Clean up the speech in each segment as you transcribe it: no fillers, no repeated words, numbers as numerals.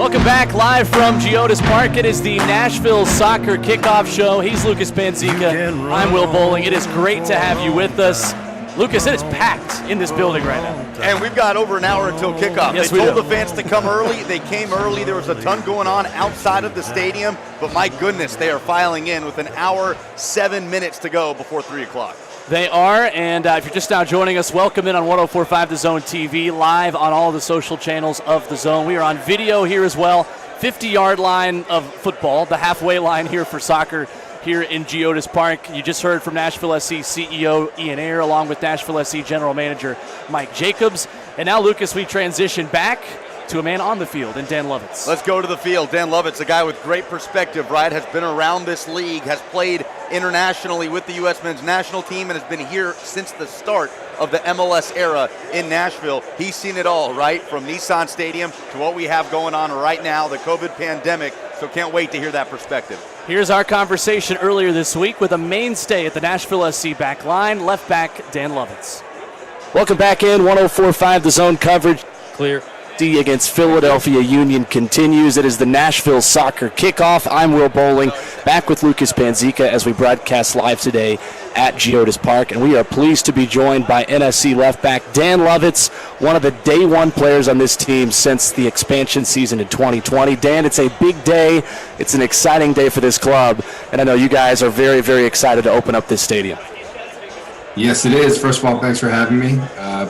Welcome back live from GEODIS Park. It is the Nashville Soccer Kickoff Show. He's Lucas Panzica. I'm Will Boling. It is great to have you with us. Lucas, it is packed in this building right now. And we've got over an hour until kickoff. Yes, they told the fans to come early. They came early. There was a ton going on outside of the stadium. But my goodness, they are filing in with an hour, 7 minutes to go before 3 o'clock. They are, and if you're just now joining us, welcome in on 104.5 The Zone TV, live on all the social channels of The Zone. We are on video here as well, 50-yard line of football, the halfway line here for soccer here in GEODIS Park. You just heard from Nashville SC CEO Ian Ayre, along with Nashville SC General Manager Mike Jacobs. And now, Lucas, we transition back to a man on the field, and Dan Lovitz. Let's go to the field. Dan Lovitz, a guy with great perspective, right? Has been around this league, has played internationally with the U.S. men's national team, and has been here since the start of the MLS era in Nashville. He's seen it all, right? From Nissan Stadium to what we have going on right now, the COVID pandemic. So can't wait to hear that perspective. Here's our conversation earlier this week with a mainstay at the Nashville SC back line, left back Dan Lovitz. Welcome back in, 104.5 The Zone coverage. Clear. Against Philadelphia Union continues. It is the Nashville Soccer Kickoff. I'm Will Boling, back with Lucas Panzica as we broadcast live today at GEODIS Park, and we are pleased to be joined by NSC left back Dan Lovitz, one of the day one players on this team since the expansion season in 2020. Dan, it's a big day. It's an exciting day for this club, and I know you guys are very, very excited to open up this stadium. Yes, it is. First of all, thanks for having me.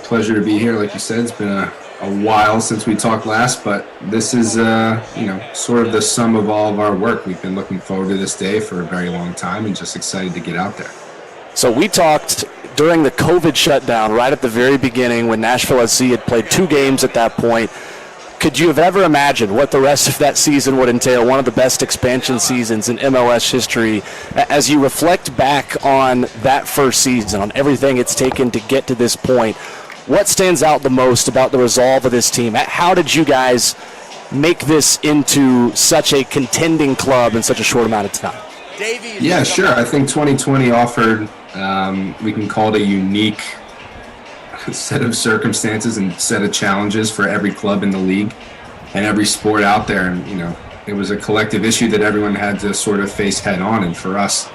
Pleasure to be here. Like you said, it's been a while since we talked last, but this is sort of the sum of all of our work. We've been looking forward to this day for a very long time and just excited to get out there. So we talked during the COVID shutdown right at the very beginning when Nashville SC had played 2 games at that point. Could you have ever imagined what the rest of that season would entail, one of the best expansion seasons in MLS history? As you reflect back on that first season, on everything it's taken to get to this point, what stands out the most about the resolve of this team? How did you guys make this into such a contending club in such a short amount of time? Davey, yeah, sure. I think 2020 offered, we can call it a unique set of circumstances and set of challenges for every club in the league and every sport out there. And, it was a collective issue that everyone had to sort of face head on. And for us,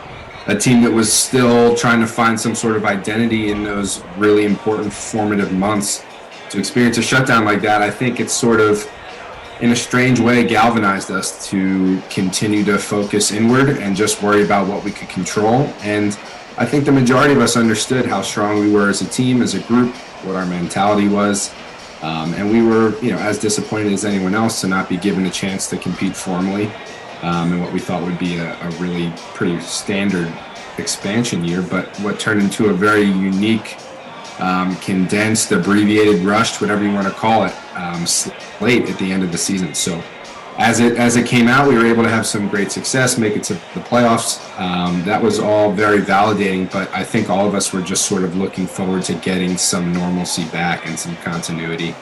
a team that was still trying to find some sort of identity in those really important formative months, to experience a shutdown like that, I think it's sort of, in a strange way, galvanized us to continue to focus inward and just worry about what we could control. And I think the majority of us understood how strong we were as a team, as a group, what our mentality was. And we were, as disappointed as anyone else to not be given a chance to compete formally. And what we thought would be a really pretty standard expansion year, but what turned into a very unique, condensed, abbreviated, rushed, whatever you want to call it, slate at the end of the season. So as it came out, we were able to have some great success, make it to the playoffs. That was all very validating, but I think all of us were just sort of looking forward to getting some normalcy back and some continuity.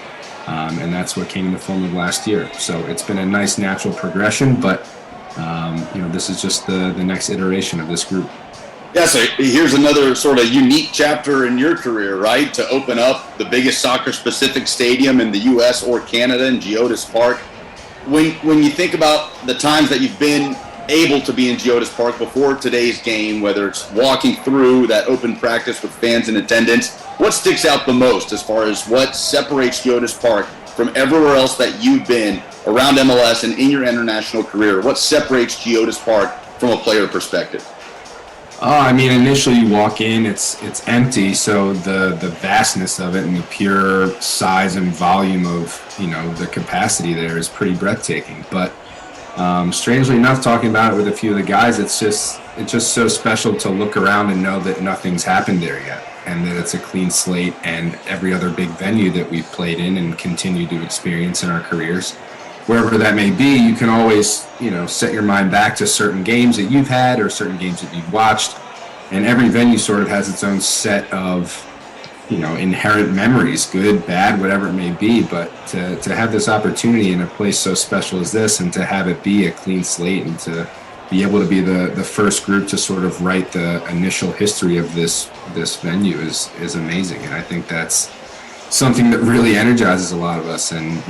And that's what came in the form of last year. So it's been a nice natural progression, but this is just the next iteration of this group. Yeah, so here's another sort of unique chapter in your career, right? To open up the biggest soccer-specific stadium in the U.S. or Canada in GEODIS Park. When you think about the times that you've been able to be in GEODIS Park before today's game, whether it's walking through that open practice with fans in attendance, what sticks out the most as far as what separates GEODIS Park from everywhere else that you've been around MLS and in your international career? What separates GEODIS Park from a player perspective? Initially you walk in, it's empty, so the vastness of it and the pure size and volume of, the capacity there is pretty breathtaking. But strangely enough, talking about it with a few of the guys, it's just so special to look around and know that nothing's happened there yet, and that it's a clean slate, and every other big venue that we've played in and continue to experience in our careers, wherever that may be, you can always, set your mind back to certain games that you've had or certain games that you've watched. And every venue sort of has its own set of, inherent memories, good, bad, whatever it may be. But to have this opportunity in a place so special as this, and to have it be a clean slate, and to be able to be the first group to sort of write the initial history of this venue is amazing. And I think that's something that really energizes a lot of us. And,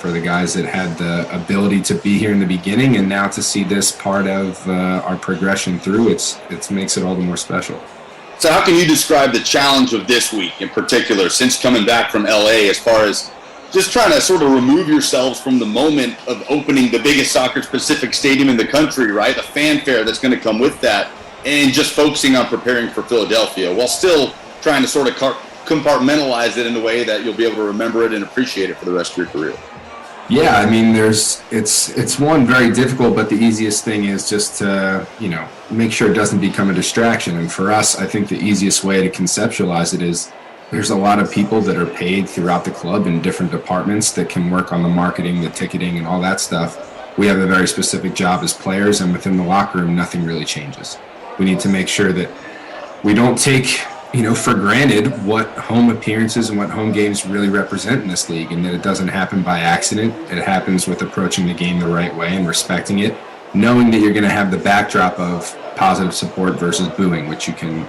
for the guys that had the ability to be here in the beginning and now to see this part of our progression through, it makes it all the more special. So how can you describe the challenge of this week in particular, since coming back from LA, as far as just trying to sort of remove yourselves from the moment of opening the biggest soccer-specific stadium in the country, right? The fanfare that's going to come with that, and just focusing on preparing for Philadelphia while still trying to sort of compartmentalize it in a way that you'll be able to remember it and appreciate it for the rest of your career. Yeah, I mean, it's one, very difficult, but the easiest thing is just to, make sure it doesn't become a distraction. And for us, I think the easiest way to conceptualize it is there's a lot of people that are paid throughout the club in different departments that can work on the marketing, the ticketing, and all that stuff. We have a very specific job as players, and within the locker room, nothing really changes. We need to make sure that we don't take for granted what home appearances and what home games really represent in this league, and that it doesn't happen by accident. It happens with approaching the game the right way and respecting it, knowing that you're going to have the backdrop of positive support versus booing, which you can,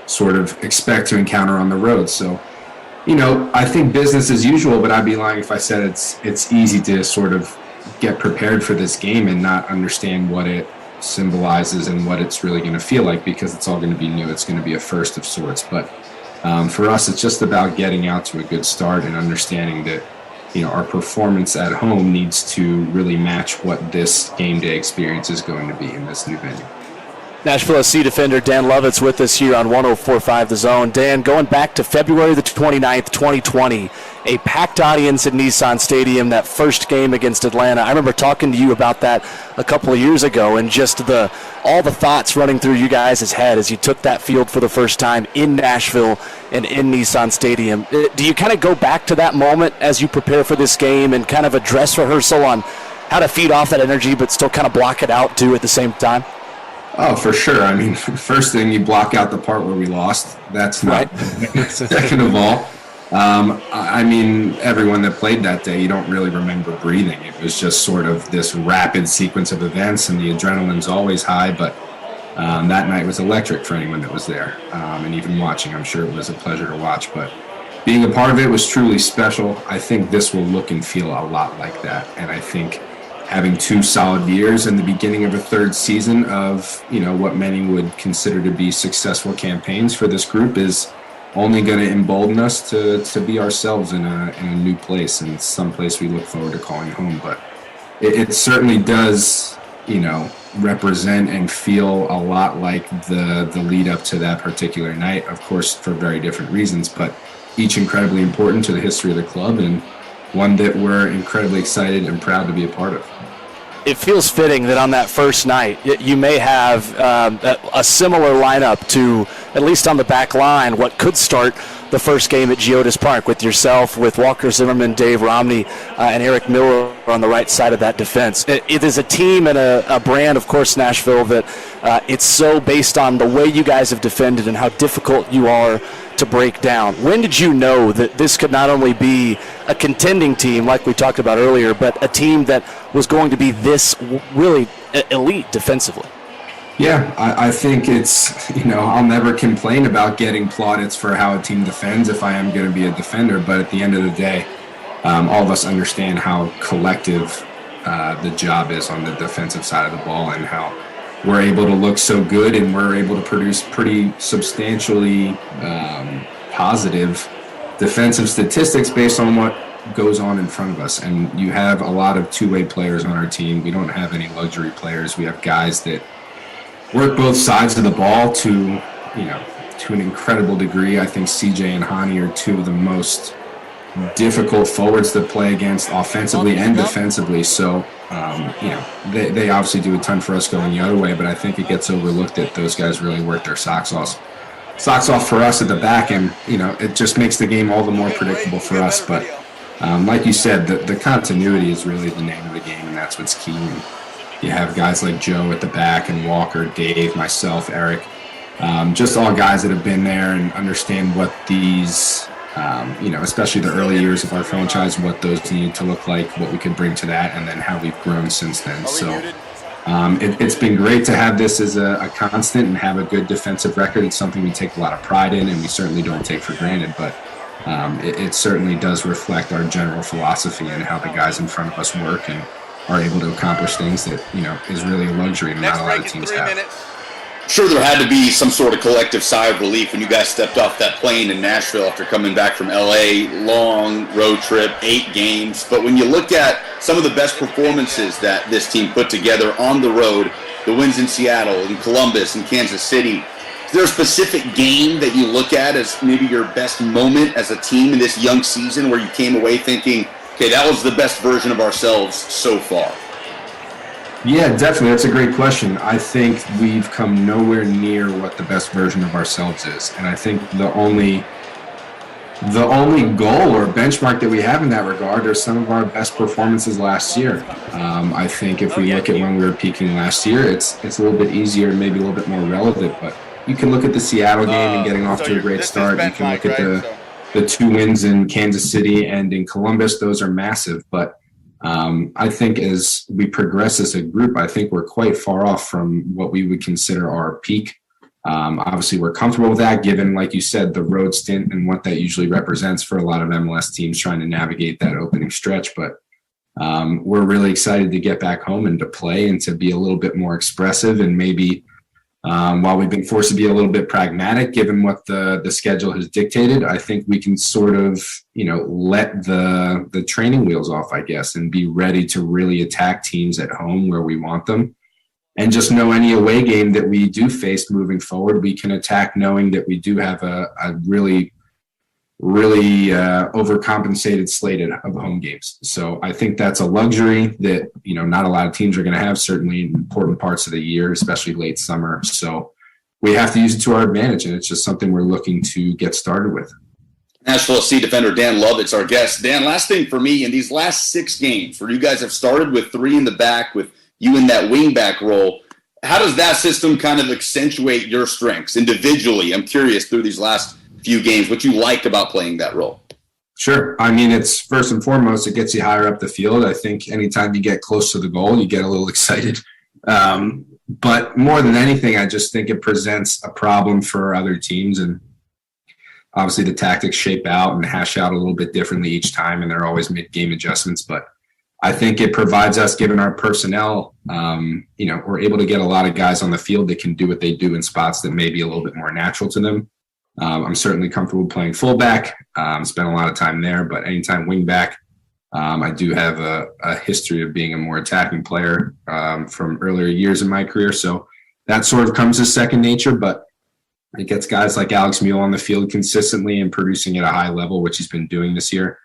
sort of expect to encounter on the road. So, I think business as usual, but I'd be lying if I said it's easy to sort of get prepared for this game and not understand what it symbolizes and what it's really going to feel like, because it's all going to be new. It's going to be a first of sorts. But for us, it's just about getting out to a good start and understanding that, our performance at home needs to really match what this game day experience is going to be in this new venue. Nashville SC defender Dan Lovitz with us here on 104.5 The Zone. Dan, going back to February the 29th, 2020, a packed audience at Nissan Stadium, that first game against Atlanta. I remember talking to you about that a couple of years ago, and just all the thoughts running through you guys' head as you took that field for the first time in Nashville and in Nissan Stadium. Do you kind of go back to that moment as you prepare for this game and kind of a dress rehearsal on how to feed off that energy but still kind of block it out too at the same time? Oh, for sure. I mean, first thing, you block out the part where we lost. That's not right. Second of all, I mean, everyone that played that day, you don't really remember breathing. It was just sort of this rapid sequence of events, and the adrenaline's always high, but that night was electric for anyone that was there. And even watching, I'm sure it was a pleasure to watch, but being a part of it was truly special. I think this will look and feel a lot like that, and I think having 2 solid years and the beginning of a third season of, what many would consider to be successful campaigns for this group is only going to embolden us to be ourselves in a new place, and some place we look forward to calling home. But it certainly does, represent and feel a lot like the lead up to that particular night, of course, for very different reasons, but each incredibly important to the history of the club, and one that we're incredibly excited and proud to be a part of. It feels fitting that on that first night, you may have a similar lineup to, at least on the back line, what could start the first game at GEODIS Park with yourself, with Walker Zimmerman, Dave Romney, and Eric Miller on the right side of that defense. It is a team and a brand, of course, Nashville, that it's so based on the way you guys have defended and how difficult you are to break down. When did you know that this could not only be a contending team, like we talked about earlier, but a team that was going to be this really elite defensively? Yeah, I think it's, I'll never complain about getting plaudits for how a team defends if I am going to be a defender, but at the end of the day, all of us understand how collective the job is on the defensive side of the ball, and how we're able to look so good and we're able to produce pretty substantially positive defensive statistics based on what goes on in front of us. And you have a lot of two-way players on our team. We don't have any luxury players. We have guys that work both sides of the ball to an incredible degree. I think CJ and Hani are two of the most difficult forwards to play against offensively and defensively. So, they obviously do a ton for us going the other way, but I think it gets overlooked that those guys really work their socks off for us at the back, and, it just makes the game all the more predictable for us. But like you said, the continuity is really the name of the game, and that's what's key. And you have guys like Joe at the back, and Walker, Dave, myself, Eric, just all guys that have been there and understand what these, especially the early years of our franchise, what those need to look like, what we could bring to that, and then how we've grown since then. So it's been great to have this as a constant and have a good defensive record. It's something we take a lot of pride in, and we certainly don't take for granted. But it certainly does reflect our general philosophy and how the guys in front of us work and are able to accomplish things that, is really a luxury and not a lot of teams have. Sure, there had to be some sort of collective sigh of relief when you guys stepped off that plane in Nashville after coming back from LA, long road trip, 8 games. But when you look at some of the best performances that this team put together on the road, the wins in Seattle, in Columbus, in Kansas City, is there a specific game that you look at as maybe your best moment as a team in this young season where you came away thinking, okay, that was the best version of ourselves so far? Yeah, definitely. That's a great question. I think we've come nowhere near what the best version of ourselves is. And I think the only goal or benchmark that we have in that regard are some of our best performances last year. I think if we look at when we were peaking last year, it's a little bit easier and maybe a little bit more relevant. But you can look at the Seattle game and getting off to a great start. You can look at the 2 wins in Kansas City and in Columbus. Those are massive. But I think as we progress as a group, I think we're quite far off from what we would consider our peak. Obviously, we're comfortable with that, given, like you said, the road stint and what that usually represents for a lot of MLS teams trying to navigate that opening stretch. But we're really excited to get back home and to play and to be a little bit more expressive. And maybe while we've been forced to be a little bit pragmatic, given what the schedule has dictated, I think we can sort of, let the training wheels off, I guess, and be ready to really attack teams at home where we want them. And just know any away game that we do face moving forward, we can attack knowing that we do have a really overcompensated slate of home games. So I think that's a luxury that, not a lot of teams are going to have, certainly in important parts of the year, especially late summer. So we have to use it to our advantage, and it's just something we're looking to get started with. Nashville SC defender Dan Lovitz, our guest. Dan, last thing for me, in these last 6 games where you guys have started with 3 in the back with you in that wing-back role, how does that system kind of accentuate your strengths individually? I'm curious through these last few games, what you liked about playing that role. Sure. I mean, it's first and foremost, it gets you higher up the field. I think anytime you get close to the goal, you get a little excited. But more than anything, I just think it presents a problem for other teams. And obviously the tactics shape out and hash out a little bit differently each time, and they're always mid-game adjustments. But I think it provides us, given our personnel, we're able to get a lot of guys on the field that can do what they do in spots that may be a little bit more natural to them. I'm certainly comfortable playing fullback, spent a lot of time there, but anytime wingback, I do have a history of being a more attacking player from earlier years in my career. So that sort of comes as second nature, but it gets guys like Alex Mule on the field consistently and producing at a high level, which he's been doing this year.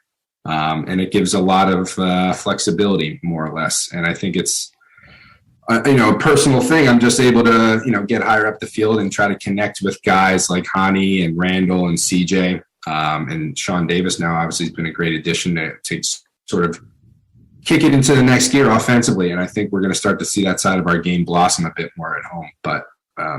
And it gives a lot of flexibility, more or less. And I think it's, a personal thing. I'm just able to, get higher up the field and try to connect with guys like Hani and Randall and CJ. And Sean Davis now obviously has been a great addition to sort of kick it into the next gear offensively. And I think we're going to start to see that side of our game blossom a bit more at home. But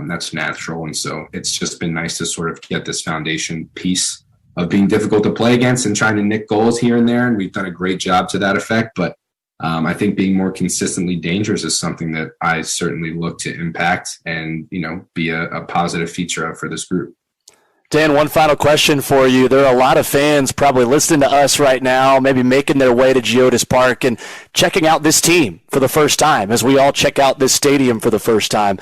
that's natural. And so it's just been nice to sort of get this foundation piece of being difficult to play against and trying to nick goals here and there. And we've done a great job to that effect. But I think being more consistently dangerous is something that I certainly look to impact and, be a positive feature of for this group. Dan, one final question for you. There are a lot of fans probably listening to us right now, maybe making their way to GEODIS Park and checking out this team for the first time as we all check out this stadium for the first time.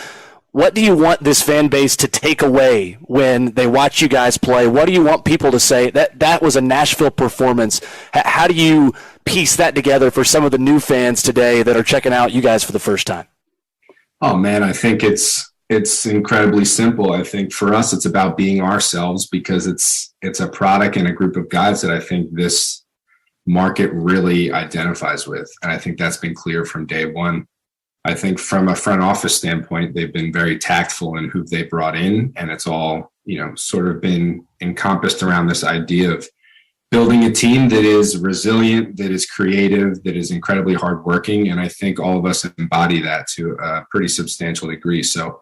What do you want this fan base to take away when they watch you guys play? What do you want people to say? That was a Nashville performance. How do you piece that together for some of the new fans today that are checking out you guys for the first time? Oh, man, I think it's incredibly simple. I think for us, it's about being ourselves because it's a product and a group of guys that I think this market really identifies with. And I think that's been clear from day one. I think from a front office standpoint, they've been very tactful in who they brought in. And it's all, sort of been encompassed around this idea of building a team that is resilient, that is creative, that is incredibly hardworking. And I think all of us embody that to a pretty substantial degree. So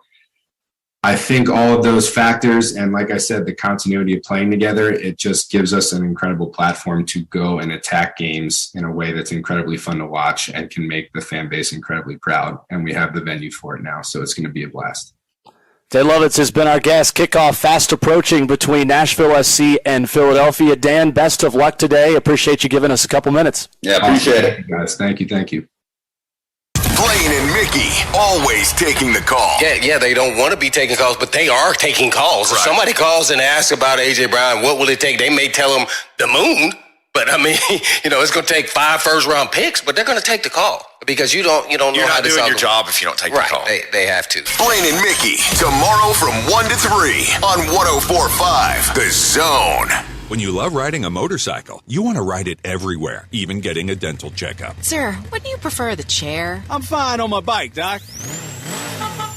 I think all of those factors, and like I said, the continuity of playing together, it just gives us an incredible platform to go and attack games in a way that's incredibly fun to watch and can make the fan base incredibly proud. And we have the venue for it now, so it's going to be a blast. Dan Lovitz has been our guest. Kickoff fast approaching between Nashville SC and Philadelphia. Dan, best of luck today. Appreciate you giving us a couple minutes. Yeah, appreciate it. Guys, thank you. Blaine and Mickey, always taking the call. Yeah, they don't want to be taking calls, but they are taking calls. Right. If somebody calls and asks about A.J. Brown, what will it take? They may tell them the moon, but I mean, it's going to take 5 first-round picks, but they're going to take the call because you don't know how to solve You're not doing your job if you don't take the call. They have to. Blaine and Mickey, tomorrow from 1 to 3 on 104.5 The Zone. When you love riding a motorcycle, you want to ride it everywhere, even getting a dental checkup. Sir, wouldn't you prefer the chair? I'm fine on my bike, Doc.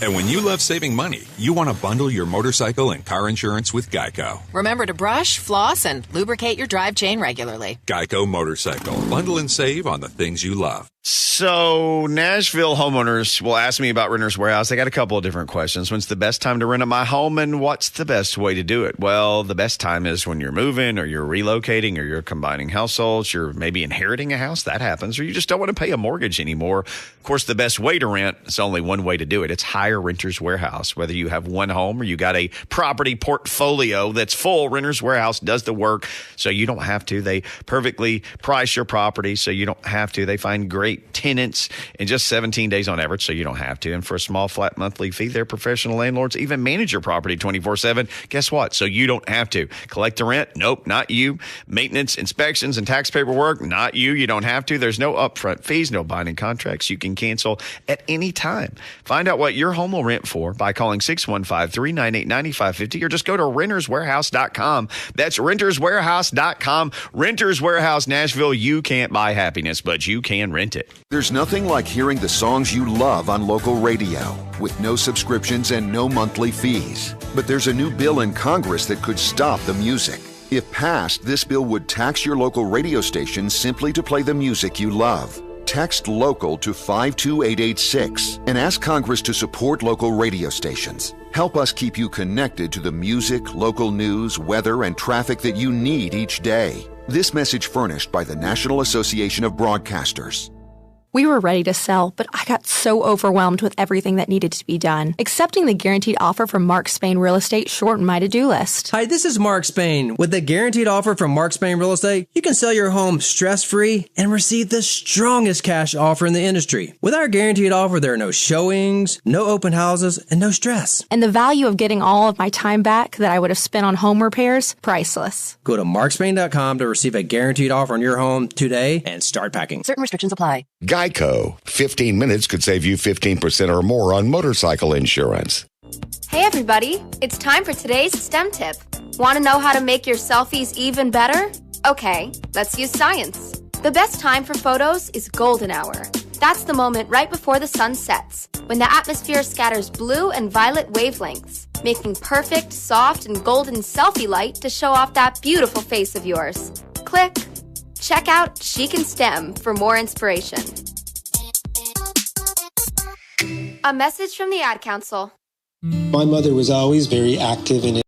And when you love saving money, you want to bundle your motorcycle and car insurance with Geico. Remember to brush, floss, and lubricate your drive chain regularly. Geico Motorcycle. Bundle and save on the things you love. So, Nashville homeowners will ask me about Renters Warehouse. I got a couple of different questions. When's the best time to rent at my home, and what's the best way to do it? Well, the best time is when you're moving or you're relocating or you're combining households. You're maybe inheriting a house. That happens. Or you just don't want to pay a mortgage anymore. Of course, the best way to rent, it's only one way to do it. It's hire Renters Warehouse. Whether you have one home or you got a property portfolio that's full, Renters Warehouse does the work so you don't have to. They perfectly price your property so you don't have to. They find great tenants in just 17 days on average, so you don't have to. And for a small flat monthly fee, their professional landlords even manage your property 24/7. Guess what? So you don't have to. Collect the rent? Nope, not you. Maintenance, inspections, and tax paperwork? Not you. You don't have to. There's no upfront fees, no binding contracts. You can cancel at any time. Find out what your home will rent for by calling 615-398-9550 or just go to renterswarehouse.com. That's renterswarehouse.com. Renters Warehouse Nashville. You can't buy happiness, but you can rent it. There's nothing like hearing the songs you love on local radio with no subscriptions and no monthly fees. But there's a new bill in Congress that could stop the music. If passed, this bill would tax your local radio station simply to play the music you love. Text LOCAL to 52886 and ask Congress to support local radio stations. Help us keep you connected to the music, local news, weather, and traffic that you need each day. This message furnished by the National Association of Broadcasters. We were ready to sell, but I got so overwhelmed with everything that needed to be done. Accepting the guaranteed offer from Mark Spain Real Estate shortened my to-do list. Hi, this is Mark Spain. With the guaranteed offer from Mark Spain Real Estate, you can sell your home stress-free and receive the strongest cash offer in the industry. With our guaranteed offer, there are no showings, no open houses, and no stress. And the value of getting all of my time back that I would have spent on home repairs, priceless. Go to markspain.com to receive a guaranteed offer on your home today and start packing. Certain restrictions apply. Geico. 15 minutes could save you 15% or more on motorcycle insurance. Hey everybody, it's time for today's STEM tip. Want to know how to make your selfies even better? Okay, let's use science. The best time for photos is golden hour. That's the moment right before the sun sets, when the atmosphere scatters blue and violet wavelengths, making perfect, soft, and golden selfie light to show off that beautiful face of yours. Click. Check out Chic and STEM for more inspiration. A message from the Ad Council. My mother was always very active in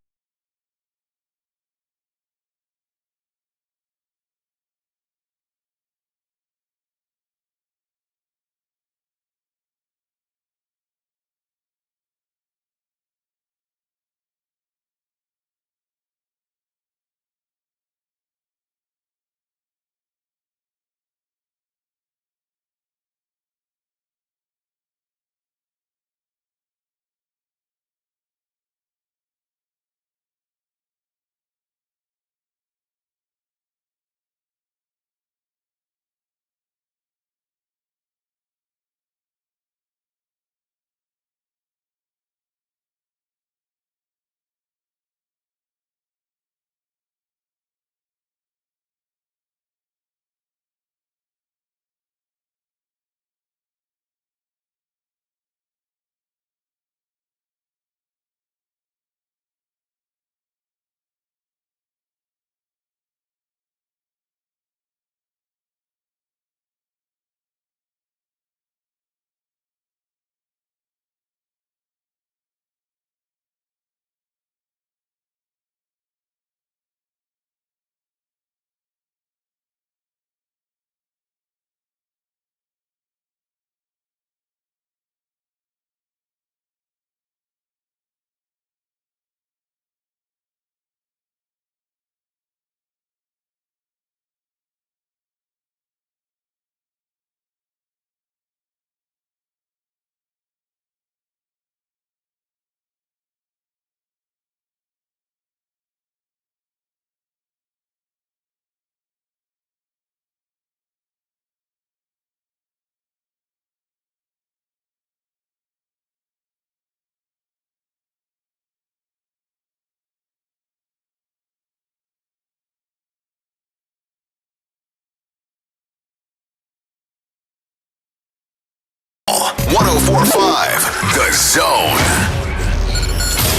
104.5 The Zone.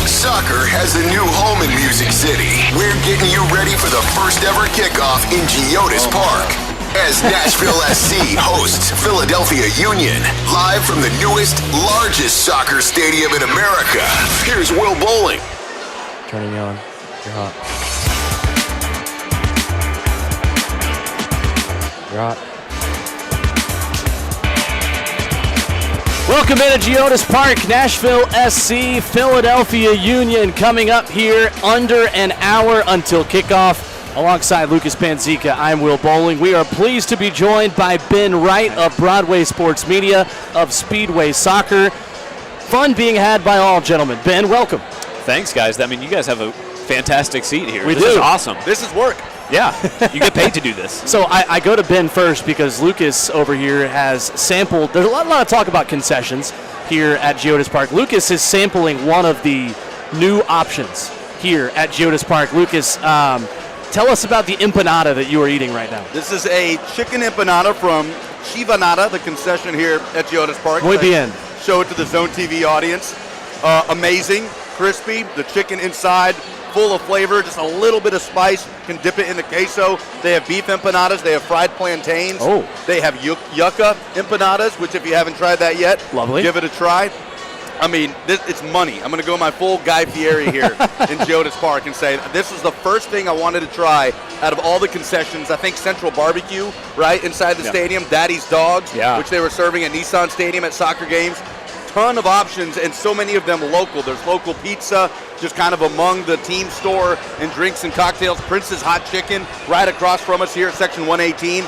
Soccer has a new home in Music City. We're getting you ready for the first ever kickoff in GEODIS Park as Nashville SC hosts Philadelphia Union, live from the newest, largest soccer stadium in America. Here's Will Boling. Turning you on. You're hot. You're hot. Welcome into GEODIS Park, Nashville SC, Philadelphia Union coming up here under an hour until kickoff. Alongside Lucas Panzica, I'm Will Boling. We are pleased to be joined by Ben Wright of Broadway Sports Media of Speedway Soccer. Fun being had by all, gentlemen. Ben, welcome. Thanks, guys. I mean, you guys have a fantastic seat here. This is awesome. This is work. Yeah, you get paid to do this. So I go to Ben first because Lucas over here has sampled. There's a lot of talk about concessions here at GEODIS Park. Lucas is sampling one of the new options here at GEODIS Park. Lucas, tell us about the empanada that you are eating right now. This is a chicken empanada from Chivanada, the concession here at GEODIS Park. Muy bien. Show it to the Zone TV audience. Amazing, crispy, the chicken inside, full of flavor, just a little bit of spice. Can dip it in the queso. They have beef empanadas. They have fried plantains. Oh. They have yucca empanadas, which if you haven't tried that yet, lovely. Give it a try. I mean, it's money. I'm going to go my full Guy Fieri here in GEODIS Park and say this was the first thing I wanted to try out of all the concessions. I think Central Barbecue, right, inside the stadium, Daddy's Dogs, which they were serving at Nissan Stadium at soccer games. Ton of options, and so many of them local. There's local pizza, just kind of among the team store, and drinks and cocktails. Prince's Hot Chicken right across from us here at Section 118.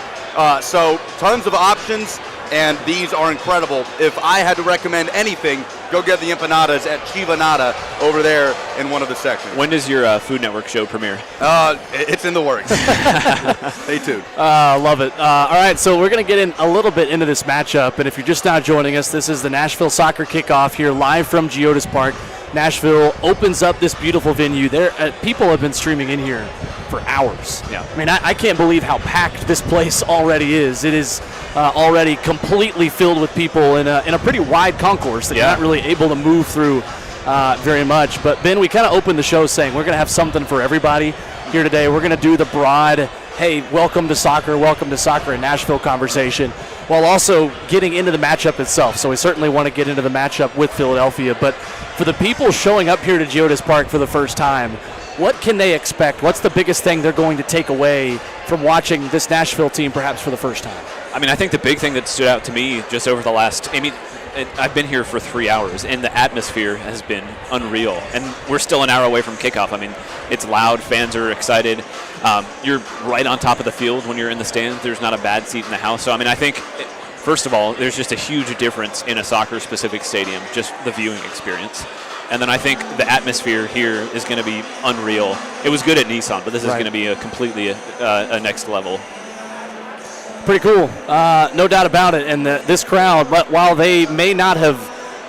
So tons of options, and these are incredible. If I had to recommend anything, go get the empanadas at Chivanada over there in one of the sections. When does your Food Network show premiere? It's in the works. Stay tuned. Love it. All right, so we're going to get in a little bit into this matchup, and if you're just now joining us, this is the Nashville Soccer Kickoff here live from GEODIS Park. Nashville opens up this beautiful venue. People have been streaming in here for hours. Yeah. I mean, I can't believe how packed this place already is. It is already completely filled with people in a pretty wide concourse that you're not really able to move through very much. But, Ben, we kind of opened the show saying we're going to have something for everybody here today. We're going to do the broad, hey, welcome to soccer in Nashville conversation, while also getting into the matchup itself. So we certainly want to get into the matchup with Philadelphia. But for the people showing up here to GEODIS Park for the first time, what can they expect? What's the biggest thing they're going to take away from watching this Nashville team perhaps for the first time? I mean, I think the big thing that stood out to me just over the last, I've been here for 3 hours, and the atmosphere has been unreal. And we're still an hour away from kickoff. I mean, it's loud. Fans are excited. You're right on top of the field when you're in the stands. There's not a bad seat in the house. So, I mean, I think, first of all, there's just a huge difference in a soccer-specific stadium, just the viewing experience. And then I think the atmosphere here is going to be unreal. It was good at Nissan, but this is going to be a completely a next level. Pretty cool, no doubt about it. And this crowd, while they may not have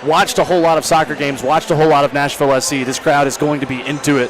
watched a whole lot of soccer games, watched a whole lot of Nashville SC, this crowd is going to be into it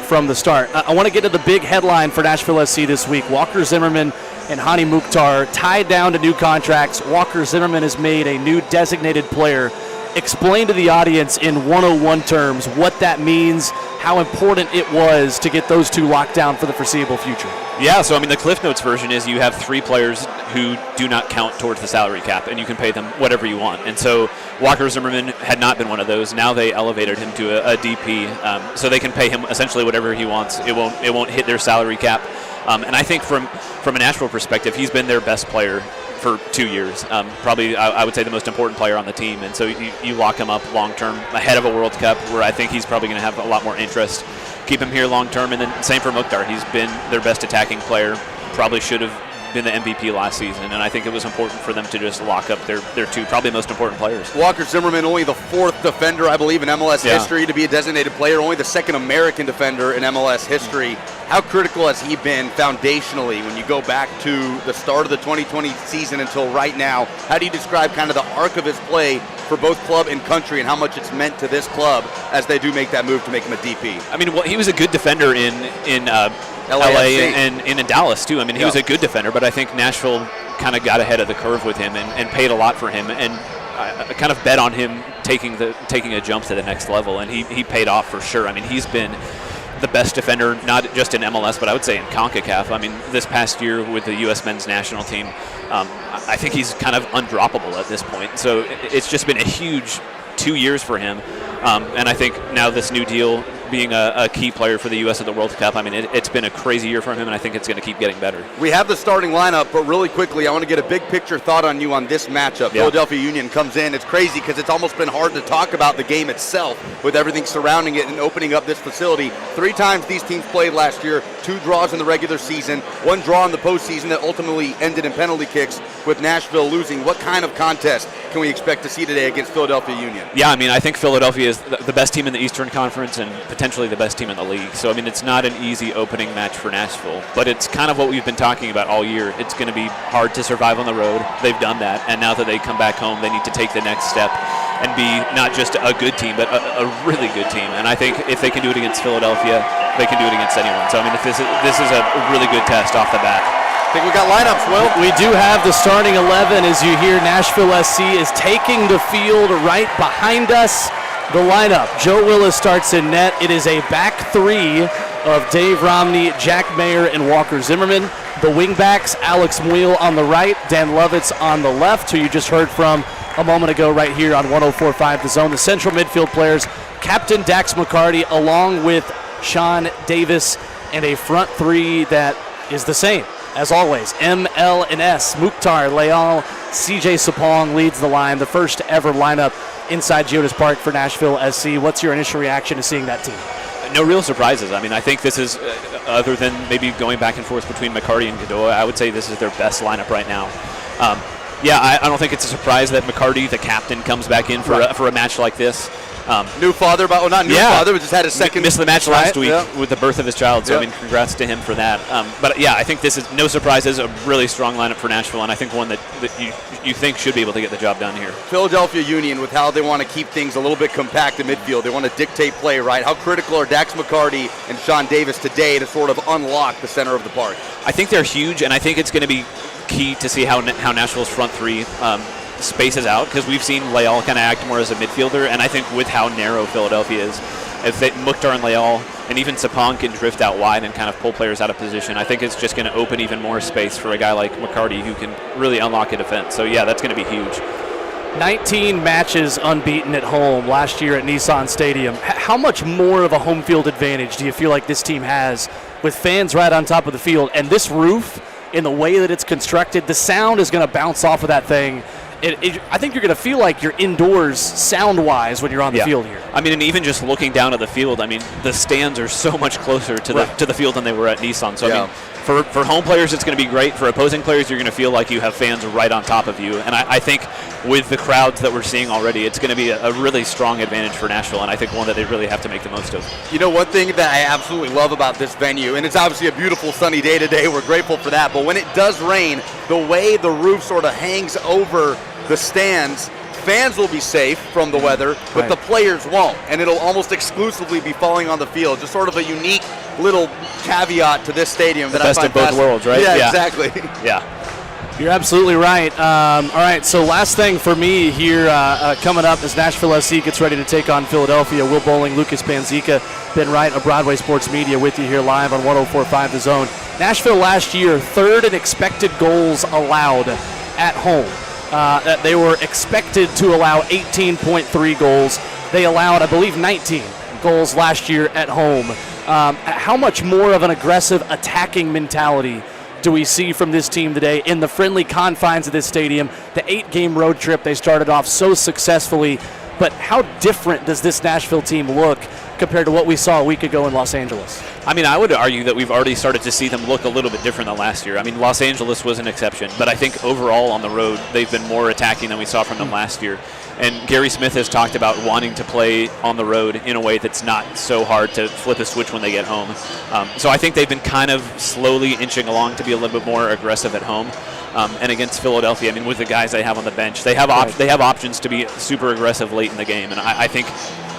from the start. I want to get to the big headline for Nashville SC this week. Walker Zimmerman and Hani Mukhtar tied down to new contracts. Walker Zimmerman has made a new designated player. Explain to the audience in 101 terms what that means, how important it was to get those two locked down for the foreseeable future. Yeah, so I mean the Cliff Notes version is you have 3 players who do not count towards the salary cap, and you can pay them whatever you want. And so Walker Zimmerman had not been one of those. Now they elevated him to a DP, so they can pay him essentially whatever he wants. It won't hit their salary cap. And I think from a Nashville perspective, he's been their best player for 2 years. Probably, I would say, the most important player on the team. And so you lock him up long-term ahead of a World Cup where I think he's probably going to have a lot more interest. Keep him here long-term. And then same for Mukhtar. He's been their best attacking player. Probably should have been the MVP last season. And I think it was important for them to just lock up their 2 probably most important players. Walker Zimmerman, only the 4th defender, I believe, in MLS history to be a designated player. Only the 2nd American defender in MLS history. How critical has he been foundationally when you go back to the start of the 2020 season until right now? How do you describe kind of the arc of his play for both club and country and how much it's meant to this club as they do make that move to make him a DP? I mean, he was a good defender in LA and in Dallas, too. I mean, he was a good defender, but I think Nashville kind of got ahead of the curve with him and paid a lot for him. And I kind of bet on him taking a jump to the next level, and he paid off for sure. I mean, he's been the best defender, not just in MLS, but I would say in CONCACAF. I mean, this past year with the U.S. men's national team, I think he's kind of undroppable at this point. So it's just been a huge 2 years for him. And I think now this new deal, being a key player for the U.S. at the World Cup, I mean, it's been a crazy year for him, and I think it's going to keep getting better. We have the starting lineup, but really quickly, I want to get a big picture thought on you on this matchup. Yeah. Philadelphia Union comes in. It's crazy because it's almost been hard to talk about the game itself with everything surrounding it and opening up this facility. 3 times these teams played last year, 2 draws in the regular season, 1 draw in the postseason that ultimately ended in penalty kicks with Nashville losing. What kind of contest can we expect to see today against Philadelphia Union? Yeah, I mean, I think Philadelphia is the best team in the Eastern Conference and potentially the best team in the league. So, I mean, it's not an easy opening match for Nashville, but it's kind of what we've been talking about all year. It's going to be hard to survive on the road. They've done that, and now that they come back home, they need to take the next step and be not just a good team, but a really good team. And I think if they can do it against Philadelphia, they can do it against anyone. So, I mean, if this is a really good test off the bat. I think we got lineups, Will. We do have the starting 11 as you hear Nashville SC is taking the field right behind us. The lineup, Joe Willis starts in net. It is a back 3 of Dave Romney, Jack Mayer, and Walker Zimmerman. The wingbacks, Alex Muil on the right, Dan Lovitz on the left, who you just heard from a moment ago right here on 104.5 The Zone. The central midfield players, Captain Dax McCarty along with Sean Davis, and a front 3 that is the same. As always, M, L, and S. Mukhtar, Leal, CJ Sapong leads the line. The first ever lineup inside GEODIS Park for Nashville SC. What's your initial reaction to seeing that team? No real surprises. I mean, I think this is, other than maybe going back and forth between McCarty and Godoy, I would say this is their best lineup right now. I don't think it's a surprise that McCarty, the captain, comes back in for a match like this. New father, but not new father, but just had a second. Missed the match last week with the birth of his child, so I mean, congrats to him for that. But yeah, I think this is no surprises, a really strong lineup for Nashville, and I think one that you think should be able to get the job done here. Philadelphia Union, with how they want to keep things a little bit compact in midfield, they want to dictate play, right? How critical are Dax McCarty and Sean Davis today to sort of unlock the center of the park? I think they're huge, and I think it's going to be key to see how Nashville's front 3 spaces out, because we've seen Leal kind of act more as a midfielder, and I think with how narrow Philadelphia is, if Mukhtar and Leal and even Sapong can drift out wide and kind of pull players out of position, I think it's just going to open even more space for a guy like McCarty who can really unlock a defense. So yeah, that's going to be huge. 19 matches unbeaten at home last year at Nissan Stadium. How much more of a home field advantage do you feel like this team has with fans right on top of the field? And this roof, in the way that it's constructed, the sound is going to bounce off of that thing. I think you're going to feel like you're indoors sound-wise when you're on the field here. I mean, and even just looking down at the field, I mean, the stands are so much closer to the field than they were at Nissan. So, I mean, for home players, it's going to be great. For opposing players, you're going to feel like you have fans right on top of you. And I think with the crowds that we're seeing already, it's going to be a really strong advantage for Nashville, and I think one that they really have to make the most of. You know, one thing that I absolutely love about this venue, and it's obviously a beautiful sunny day today, we're grateful for that, but when it does rain, the way the roof sort of hangs over the stands, fans will be safe from the weather, but the players won't, and it'll almost exclusively be falling on the field. Just sort of a unique little caveat to this stadium that I find fascinating. Best of both worlds, right? Yeah, exactly. Yeah. You're absolutely right. All right, so last thing for me here coming up as Nashville SC gets ready to take on Philadelphia. Will Boling, Lucas Panzica, Ben Wright of Broadway Sports Media with you here live on 104.5 The Zone. Nashville last year, 3rd in expected goals allowed at home. They were expected to allow 18.3 goals. They allowed, I believe, 19 goals last year at home. How much more of an aggressive attacking mentality do we see from this team today in the friendly confines of this stadium? The 8-game road trip, they started off so successfully, but how different does this Nashville team look compared to what we saw a week ago in Los Angeles? I mean, I would argue that we've already started to see them look a little bit different than last year. I mean, Los Angeles was an exception, but I think overall on the road, they've been more attacking than we saw from them last year. And Gary Smith has talked about wanting to play on the road in a way that's not so hard to flip a switch when they get home. So I think they've been kind of slowly inching along to be a little bit more aggressive at home. And against Philadelphia, I mean, with the guys they have on the bench, they have options to be super aggressive late in the game. And I think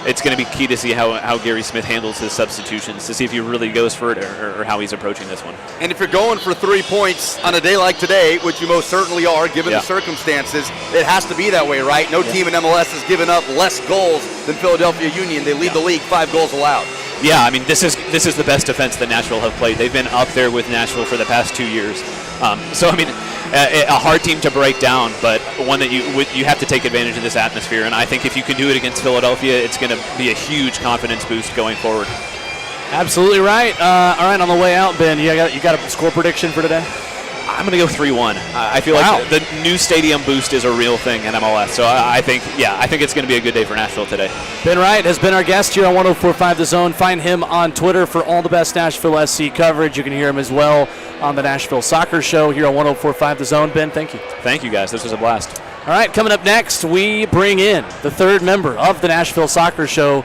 it's going to be key to see how Gary Smith handles his substitutions, to see if he really goes for it or how he's approaching this one. And if you're going for 3 points on a day like today, which you most certainly are given the circumstances, it has to be that way, right? No team in MLS has given up less goals than Philadelphia Union. They lead the league 5 goals allowed. Yeah, I mean, this is the best defense that Nashville have played. They've been up there with Nashville for the past 2 years. So, I mean, a hard team to break down, but one that you have to take advantage of this atmosphere. And I think if you can do it against Philadelphia, it's going to be a huge confidence boost going forward. Absolutely right. All right, on the way out, Ben, you got a score prediction for today? I'm going to go 3-1. I feel like the new stadium boost is a real thing in MLS. So I think it's going to be a good day for Nashville today. Ben Wright has been our guest here on 104.5 The Zone. Find him on Twitter for all the best Nashville SC coverage. You can hear him as well on the Nashville Soccer Show here on 104.5 The Zone. Ben, thank you. Thank you, guys. This was a blast. All right, coming up next, we bring in the third member of the Nashville Soccer Show,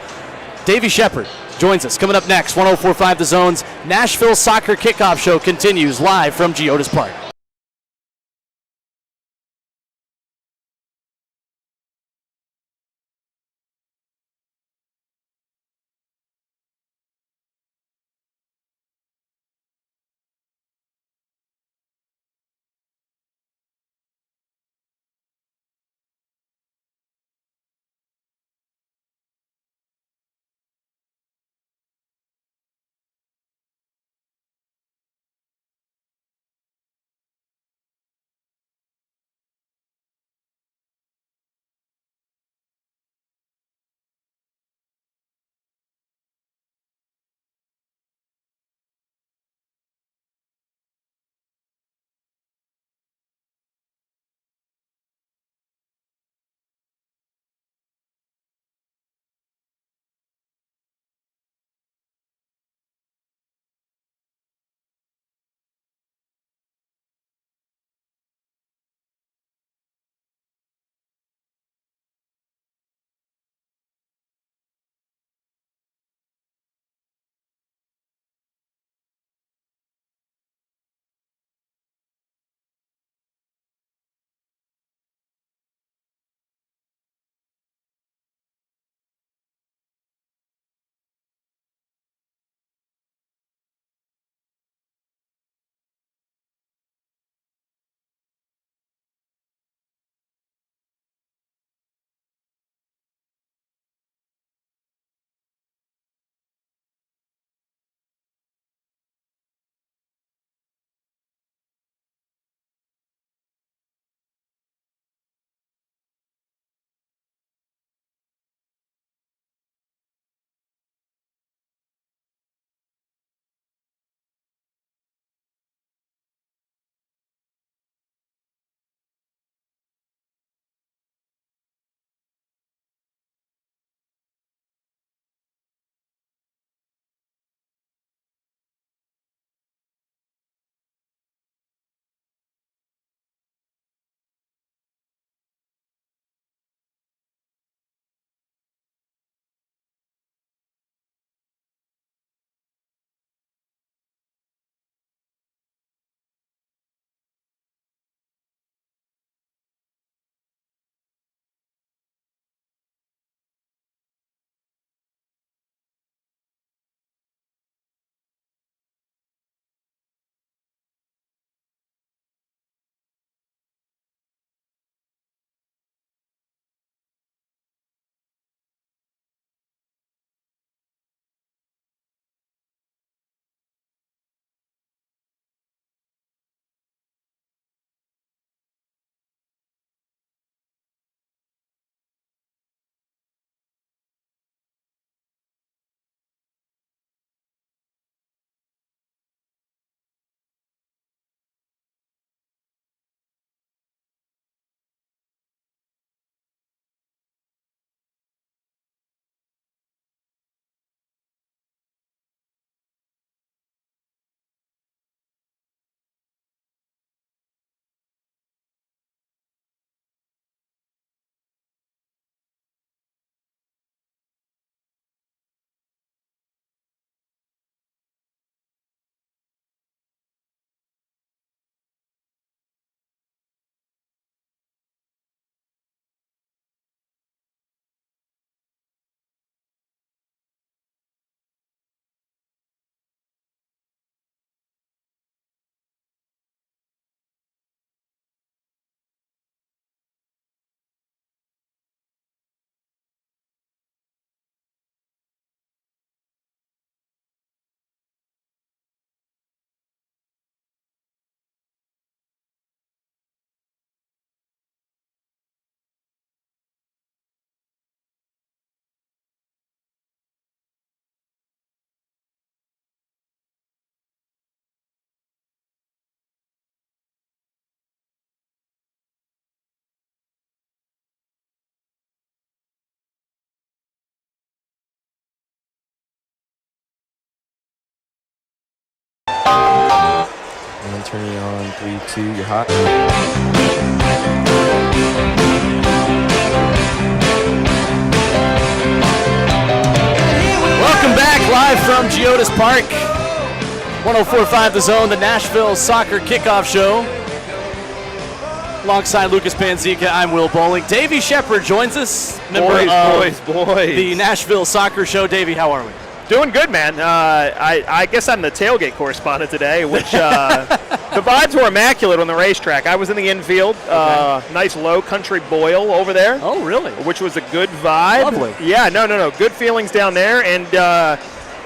Davey Shepard. Joins us. Coming up next, 104.5 The Zone's Nashville Soccer Kickoff Show continues live from GEODIS Park. turning it on. 3, 2, you're hot. Welcome back live from GEODIS Park. 104.5 The Zone, the Nashville Soccer Kickoff Show. Alongside Lucas Panzica, I'm Will Boling. Davey Shepard joins us. Member of the Nashville Soccer Show. Davey, how are we? Doing good, man. I guess I'm the tailgate correspondent today, which the vibes were immaculate on the racetrack. I was in the infield, nice low country boil over there. Oh, really? Which was a good vibe. Lovely. Yeah, no. Good feelings down there. And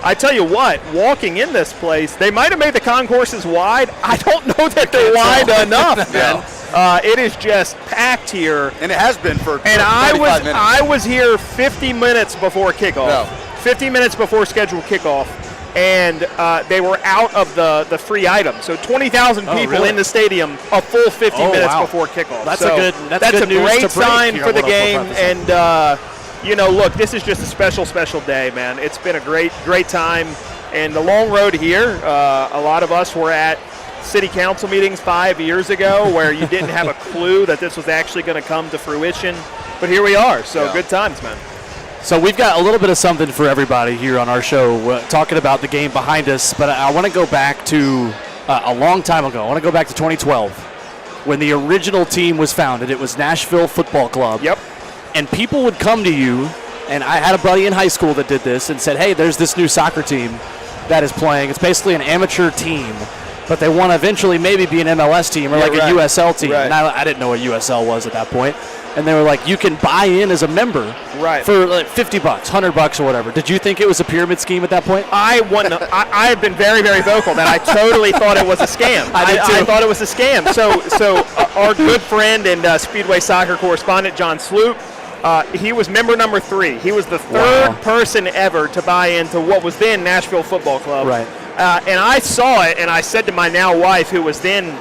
I tell you what, walking in this place, they might have made the concourses wide. I don't know that they're wide enough, man. It is just packed here. And it has been for 45 minutes. I was here 50 minutes before kickoff. No. 50 minutes before scheduled kickoff, and they were out of the free items. So 20,000 people in the stadium a full 50 minutes before kickoff. That's so that's a good news great to break sign here for the on game. 104.5. And look, this is just a special day, man. It's been a great time, and the long road here. A lot of us were at city council meetings 5 years ago where you didn't have a clue that this was actually going to come to fruition, but here we are. So good times, man. So we've got a little bit of something for everybody here on our show, talking about the game behind us, but I want to go back to a long time ago. I want to go back to 2012 when the original team was founded. It was Nashville Football Club. Yep. And people would come to you, and I had a buddy in high school that did this and said, hey, there's this new soccer team that is playing. It's basically an amateur team, but they want to eventually maybe be an MLS team or a USL team. Right. And I didn't know what USL was at that point. And they were like, you can buy in as a member for like $50, $100 or whatever. Did you think it was a pyramid scheme at that point? I have been very vocal that I totally thought it was a scam. I did too. I thought it was a scam. So our good friend and Speedway soccer correspondent, John Sloop, he was member number 3. He was the third person ever to buy into what was then Nashville Football Club. Right. And I saw it, and I said to my now wife, who was then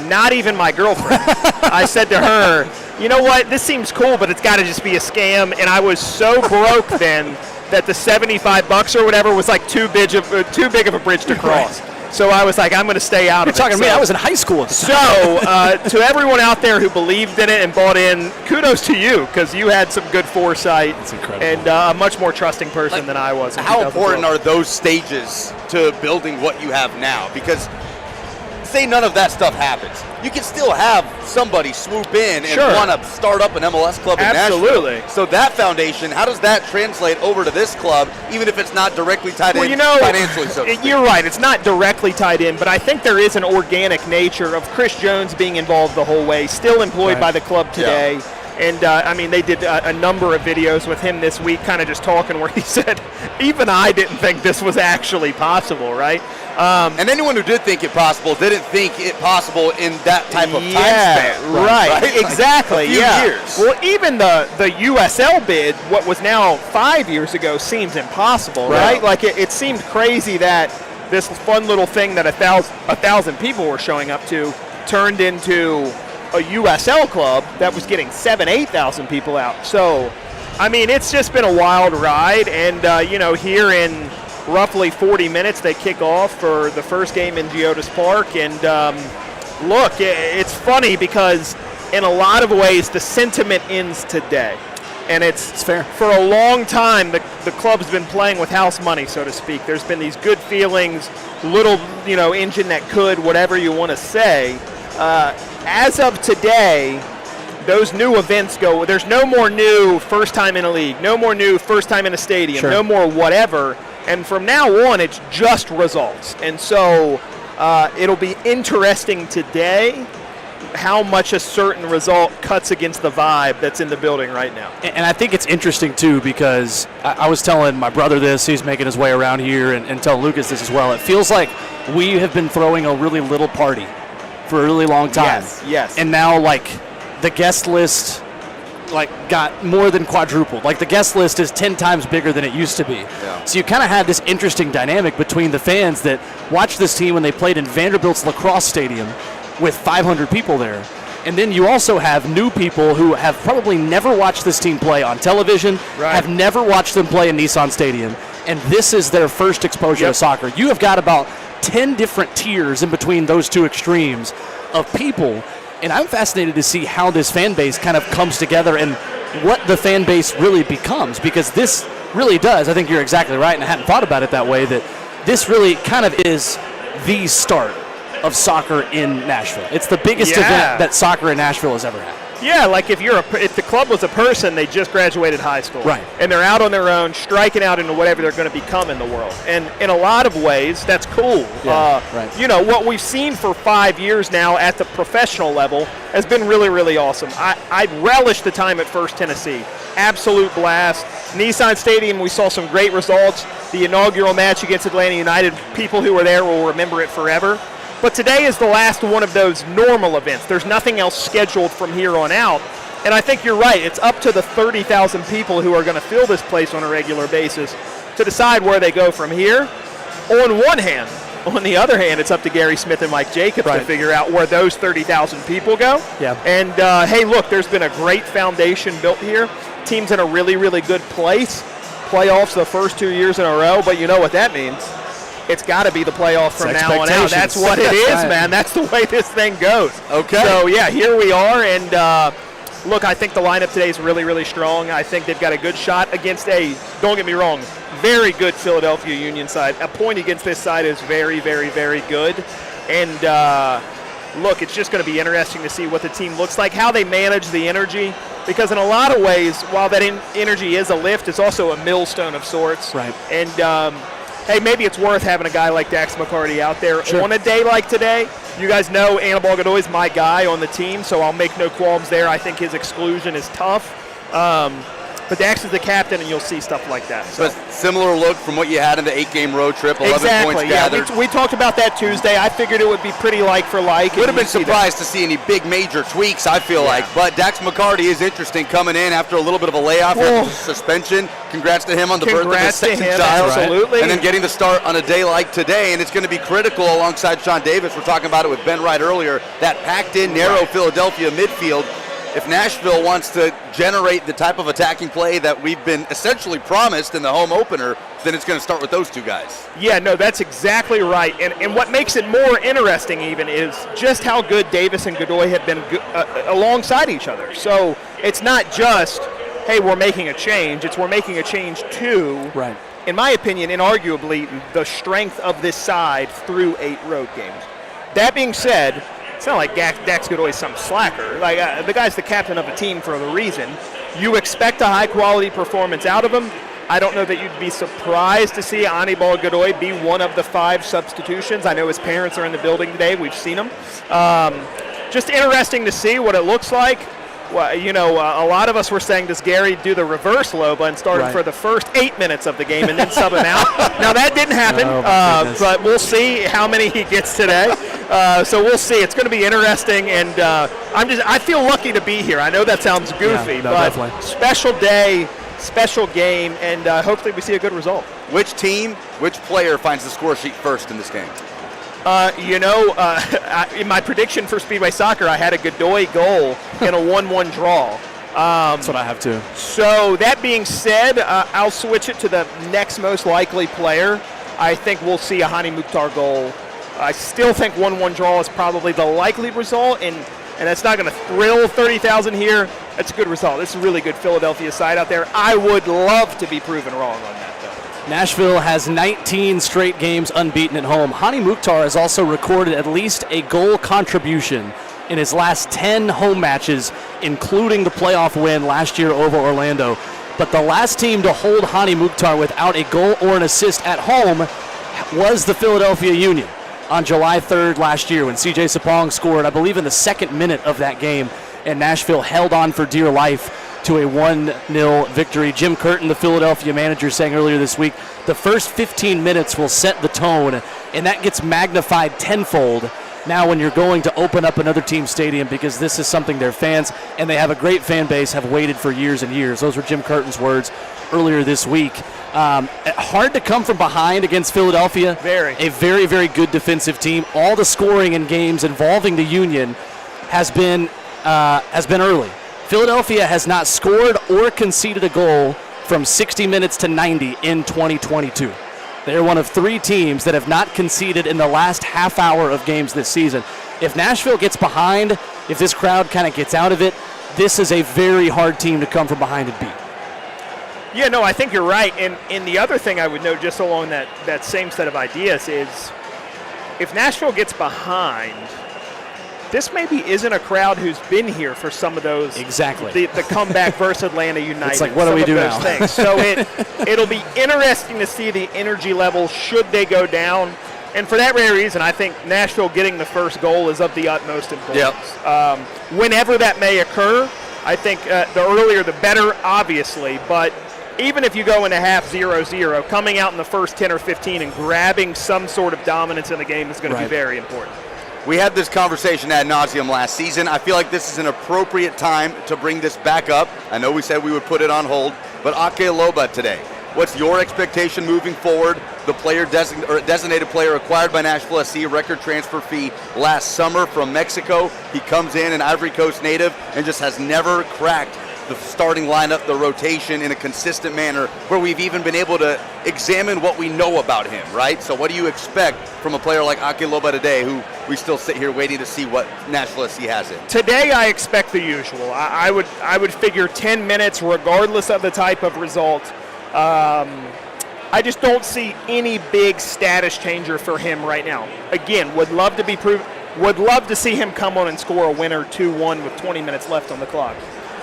not even my girlfriend, I said to her, you know what, this seems cool, but it's got to just be a scam. And I was so broke then that the $75 or whatever was like too big of a bridge to cross. So I was like, I'm going to stay out of it. You're talking to me. I was in high school at the time. So to everyone out there who believed in it and bought in, kudos to you, because you had some good foresight. That's incredible. And a much more trusting person than I was. How important are those stages to building what you have now? Because say none of that stuff happens, you can still have somebody swoop in and want to start up an MLS club in Nashville. So that foundation, how does that translate over to this club, even if it's not directly tied in financially? So to speak? You're right. It's not directly tied in, but I think there is an organic nature of Chris Jones being involved the whole way, still employed by the club today. Yeah. And, I mean, they did a number of videos with him this week kind of just talking where he said, even I didn't think this was actually possible, right? And anyone who did think it possible didn't think it possible in that type of time span. Right? Exactly, like a few years. Well, even the USL bid, what was now 5 years ago, seems impossible, right? Like, it seemed crazy that this fun little thing that a thousand people were showing up to turned into a USL club that was getting 8,000 people out. So, I mean, it's just been a wild ride. And, here in roughly 40 minutes, they kick off for the first game in GEODIS Park. And, look, it's funny because in a lot of ways, the sentiment ends today. And it's fair. For a long time, the club's been playing with house money, so to speak. There's been these good feelings, little, engine that could, whatever you want to say. As of today, those new events go. There's no more new first time in a league, no more new first time in a stadium, no more whatever. And from now on, it's just results. And so it'll be interesting today how much a certain result cuts against the vibe that's in the building right now. And I think it's interesting, too, because I was telling my brother this. He's making his way around here, and telling Lucas this as well. It feels like we have been throwing a really little party for a really long time. Yes. And now, like, the guest list, got more than quadrupled. Like, the guest list is 10 times bigger than it used to be. Yeah. So you kind of had this interesting dynamic between the fans that watched this team when they played in Vanderbilt's lacrosse stadium with 500 people there. And then you also have new people who have probably never watched this team play on television, have never watched them play in Nissan Stadium, and this is their first exposure to soccer. You have got about 10 different tiers in between those two extremes of people. And I'm fascinated to see how this fan base kind of comes together and what the fan base really becomes, because this really does. I think you're exactly right, and I hadn't thought about it that way, that this really kind of is the start of soccer in Nashville. It's the biggest event that soccer in Nashville has ever had. Yeah, like if the club was a person, they just graduated high school. Right. And they're out on their own, striking out into whatever they're going to become in the world. And in a lot of ways, that's cool. Right. You know, what we've seen for 5 years now at the professional level has been really, really awesome. I relished the time at First Tennessee. Absolute blast. Nissan Stadium, we saw some great results. The inaugural match against Atlanta United, people who were there will remember it forever. But today is the last one of those normal events. There's nothing else scheduled from here on out. And I think you're right. It's up to the 30,000 people who are going to fill this place on a regular basis to decide where they go from here. On one hand. On the other hand, it's up to Gary Smith and Mike Jacobs to figure out where those 30,000 people go. Yeah. And, hey, look, there's been a great foundation built here. Team's in a really, really good place. Playoffs the first 2 years in a row, but you know what that means. It's got to be the playoff from now on out. That's what it is, man. That's the way this thing goes. Okay. So, yeah, here we are. And, look, I think the lineup today is really, really strong. I think they've got a good shot against don't get me wrong, very good Philadelphia Union side. A point against this side is very, very, very good. And, look, it's just going to be interesting to see what the team looks like, how they manage the energy. Because in a lot of ways, while that energy is a lift, it's also a millstone of sorts. Right. And, hey, maybe it's worth having a guy like Dax McCarty out there on a day like today. You guys know Anibal Godoy is my guy on the team, so I'll make no qualms there. I think his exclusion is tough. But Dax is the captain, and you'll see stuff like that. So. But similar look from what you had in the 8-game road trip, 11 points gathered. We talked about that Tuesday. I figured it would be pretty like for like. Would have been surprised to see any big major tweaks, I feel like. But Dax McCarty is interesting coming in after a little bit of a layoff after suspension. Congrats to him on the birth of his second child. Absolutely. And then getting the start on a day like today. And it's going to be critical alongside Sean Davis. We're talking about it with Ben Wright earlier. That packed-in, narrow Philadelphia midfield. If Nashville wants to generate the type of attacking play that we've been essentially promised in the home opener, then it's going to start with those two guys. Yeah, no, that's exactly right. And what makes it more interesting even is just how good Davis and Godoy have been alongside each other. So it's not just, hey, we're making a change. It's we're making a change to, in my opinion, inarguably, the strength of this side through 8 road games. That being said, it's not like Dax Godoy is some slacker. Like the guy's the captain of a team for a reason. You expect a high-quality performance out of him. I don't know that you'd be surprised to see Anibal Godoy be one of the 5 substitutions. I know his parents are in the building today. We've seen them. Just interesting to see what it looks like. Well, you know, a lot of us were saying, does Gary do the reverse Loba and start for the first 8 minutes of the game and then sub him out? Now, that didn't happen, but we'll see how many he gets today. So we'll see. It's going to be interesting, and I feel lucky to be here. I know that sounds goofy, but definitely. Special day, special game, and hopefully we see a good result. Which team, which player finds the score sheet first in this game? In my prediction for Speedway Soccer, I had a Godoy goal in a 1-1 draw. That's what I have too. So that being said, I'll switch it to the next most likely player. I think we'll see a Hani Mukhtar goal. I still think 1-1 draw is probably the likely result, and that's not going to thrill 30,000 here. That's a good result. This is a really good Philadelphia side out there. I would love to be proven wrong on that, though. Nashville has 19 straight games unbeaten at home. Hani Mukhtar has also recorded at least a goal contribution in his last 10 home matches, including the playoff win last year over Orlando. But the last team to hold Hani Mukhtar without a goal or an assist at home was the Philadelphia Union on July 3rd last year when C.J. Sapong scored, I believe, in the second minute of that game, and Nashville held on for dear life to a 1-0 victory. Jim Curtin, the Philadelphia manager, saying earlier this week, the first 15 minutes will set the tone, and that gets magnified tenfold now when you're going to open up another team's stadium, because this is something their fans, and they have a great fan base, have waited for years and years. Those were Jim Curtin's words earlier this week. Hard to come from behind against Philadelphia. A very, very good defensive team. All the scoring in games involving the Union has been early. Philadelphia has not scored or conceded a goal from 60 minutes to 90 in 2022. They're one of 3 teams that have not conceded in the last half hour of games this season. If Nashville gets behind, if this crowd kind of gets out of it, this is a very hard team to come from behind and beat. Yeah, no, I think you're right. And the other thing I would note just along that same set of ideas is if Nashville gets behind, this maybe isn't a crowd who's been here for some of those. Exactly. The comeback versus Atlanta United. It's like, what do we do now? Things. So it'll be interesting to see the energy level should they go down. And for that very reason, I think Nashville getting the first goal is of the utmost importance. Yep. Whenever that may occur, I think the earlier the better, obviously. But even if you go into half 0-0, coming out in the first 10 or 15 and grabbing some sort of dominance in the game is going to be very important. We had this conversation ad nauseum last season. I feel like this is an appropriate time to bring this back up. I know we said we would put it on hold, but Ake Loba today. What's your expectation moving forward? The player designated player acquired by Nashville SC, record transfer fee last summer from Mexico. He comes in, an Ivory Coast native, and just has never cracked the starting lineup, the rotation in a consistent manner where we've even been able to examine what we know about him, right? So what do you expect from a player like Ake Loba today, who we still sit here waiting to see what Nashville SC has in? Today I expect the usual. I would figure 10 minutes regardless of the type of result. I just don't see any big status changer for him right now. Again, would love to see him come on and score a winner 2-1 with 20 minutes left on the clock.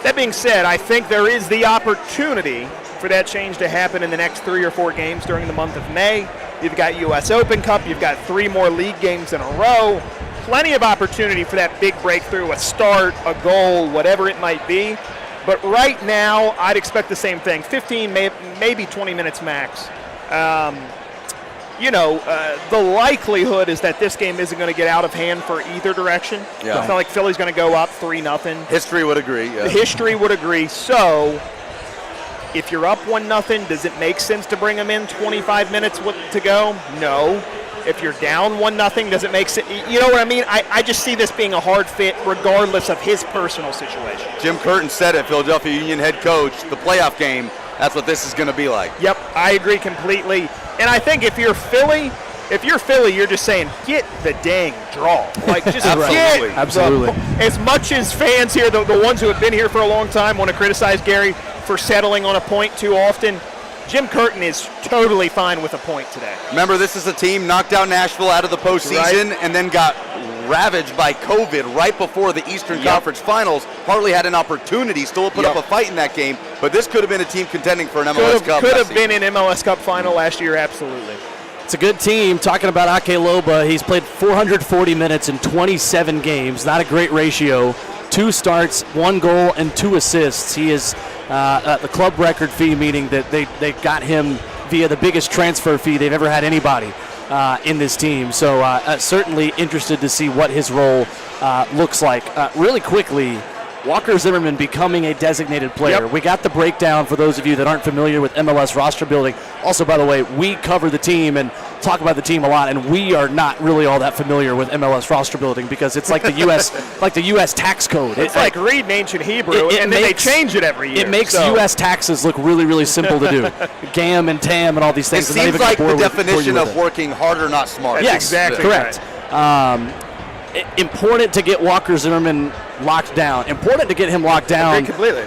That being said, I think there is the opportunity for that change to happen in the next 3 or 4 games during the month of May. You've got U.S. Open Cup, you've got 3 more league games in a row. Plenty of opportunity for that big breakthrough, a start, a goal, whatever it might be. But right now, I'd expect the same thing, 15, maybe 20 minutes max. The likelihood is that this game isn't going to get out of hand for either direction. Yeah. It's not like Philly's going to go up 3-0. History would agree. Yeah. History would agree. So if you're up 1-0, does it make sense to bring him in 25 minutes to go? No. If you're down 1-0, does it make sense? You know what I mean? I just see this being a hard fit regardless of his personal situation. Jim Curtin said it, Philadelphia Union head coach, the playoff game, that's what this is going to be like. Yep, I agree completely. And I think if you're Philly, you're just saying, get the dang draw. Like, just Absolutely. As much as fans here, the ones who have been here for a long time, want to criticize Gary for settling on a point too often, Jim Curtin is totally fine with a point today. Remember, this is a team knocked out Nashville out of the postseason and then got ravaged by COVID right before the Eastern Conference Finals. Hardly had an opportunity, still put up a fight in that game, but this could have been a team contending for an MLS Cup. Could have been an MLS Cup final last year, absolutely. It's a good team. Talking about Ake Loba, he's played 440 minutes in 27 games. Not a great ratio. 2 starts, 1 goal, and 2 assists. He is the club record fee, meaning that they got him via the biggest transfer fee they've ever had anybody in this team. So certainly interested to see what his role looks like. Really quickly, Walker Zimmerman becoming a designated player. Yep. We got the breakdown for those of you that aren't familiar with MLS roster building. Also, by the way, we cover the team and talk about the team a lot, and we are not really all that familiar with MLS roster building because it's like the U.S. tax code. It's like reading ancient Hebrew, and then they change it every year. It makes U.S. taxes look really, really simple to do. GAM and TAM and all these things. It seems like the definition of working harder, not smarter. Yes, exactly correct. Right. Important to get Walker Zimmerman locked down. Important to get him locked down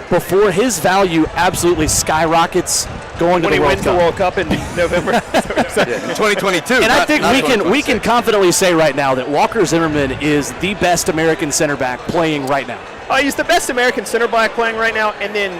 before his value absolutely skyrockets going to the World Cup. When he wins the World Cup in November. In 2022. And I think we can confidently say right now that Walker Zimmerman is the best American center back playing right now. He's the best American center back playing right now, and then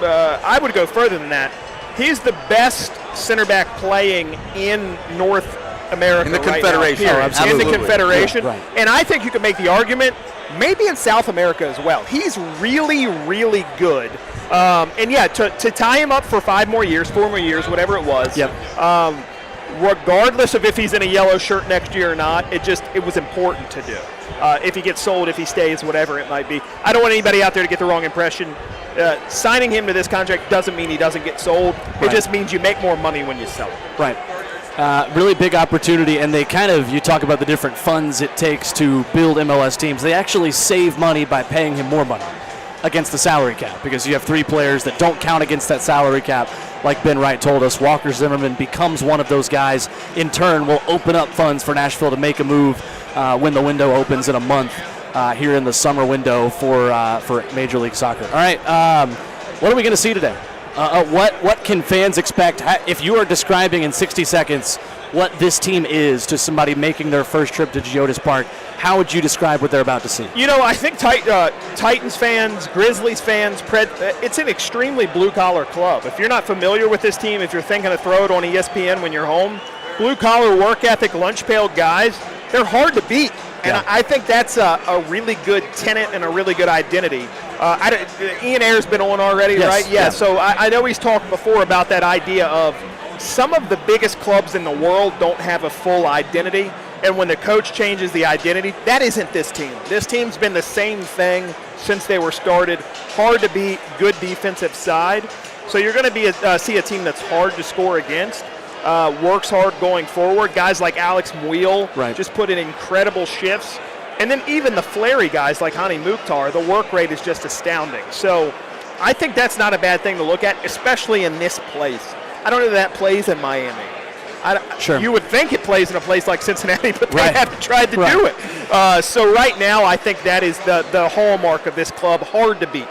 I would go further than that. He's the best center back playing in North America in the Confederation. In the Confederation. Yeah, right. And I think you could make the argument maybe in South America as well. He's really, really good. To tie him up for 4 more years, whatever it was, regardless of if he's in a yellow shirt next year or not, it was important to do. If he gets sold, if he stays, whatever it might be. I don't want anybody out there to get the wrong impression. Signing him to this contract doesn't mean he doesn't get sold. Right. It just means you make more money when you sell him. Right. Really big opportunity, and you talk about the different funds it takes to build MLS teams. They actually save money by paying him more money against the salary cap because you have 3 players that don't count against that salary cap. like Ben Wright told us, Walker Zimmerman becomes one of those guys. In turn, will open up funds for Nashville to make a move when the window opens in a month here in the summer window for Major League Soccer. All right, what are we going to see today? What can fans expect? If you are describing in 60 seconds what this team is to somebody making their first trip to GEODIS Park, how would you describe what they're about to see? You know, I think Titans fans, Grizzlies fans, it's an extremely blue-collar club. If you're not familiar with this team, if you're thinking of throw it on ESPN when you're home, blue-collar, work ethic, lunch pail guys, they're hard to beat. And I think that's a really good tenet and a really good identity. Ian Ayer's been on already, right? Yeah. So I know he's talked before about that idea of some of the biggest clubs in the world don't have a full identity. And when the coach changes the identity, that isn't this team. This team's been the same thing since they were started. Hard to beat, good defensive side. So you're going to see a team that's hard to score against. Works hard going forward. Guys like Alex Muil just put in incredible shifts. And then even the flary guys like Hani Mukhtar, the work rate is just astounding. So I think that's not a bad thing to look at, especially in this place. I don't know if that plays in Miami. Sure. You would think it plays in a place like Cincinnati, but they haven't tried to do it. So right now I think that is the hallmark of this club, hard to beat.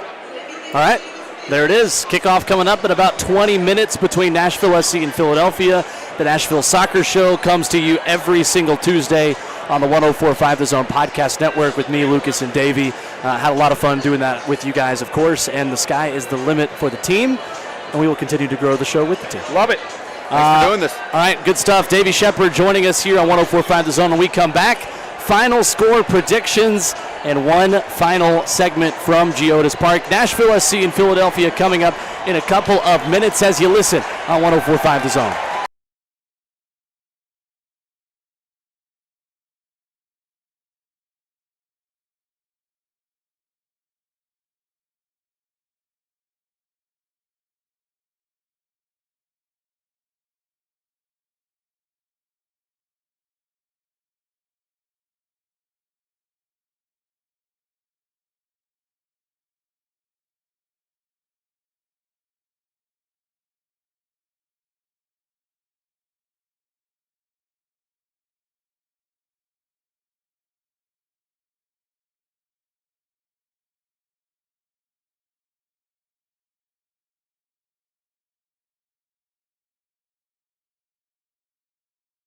All right. There it is. Kickoff coming up in about 20 minutes between Nashville SC and Philadelphia. The Nashville Soccer Show comes to you every single Tuesday on the 104.5 The Zone Podcast Network with me, Lucas, and Davey. Had a lot of fun doing that with you guys, of course, and the sky is the limit for the team, and we will continue to grow the show with the team. Love it. Thanks for doing this. All right, good stuff. Davey Shepard joining us here on 104.5 The Zone. When we come back, final score predictions and one final segment from GEODIS Park. Nashville SC and Philadelphia coming up in a couple of minutes as you listen on 104.5 The Zone.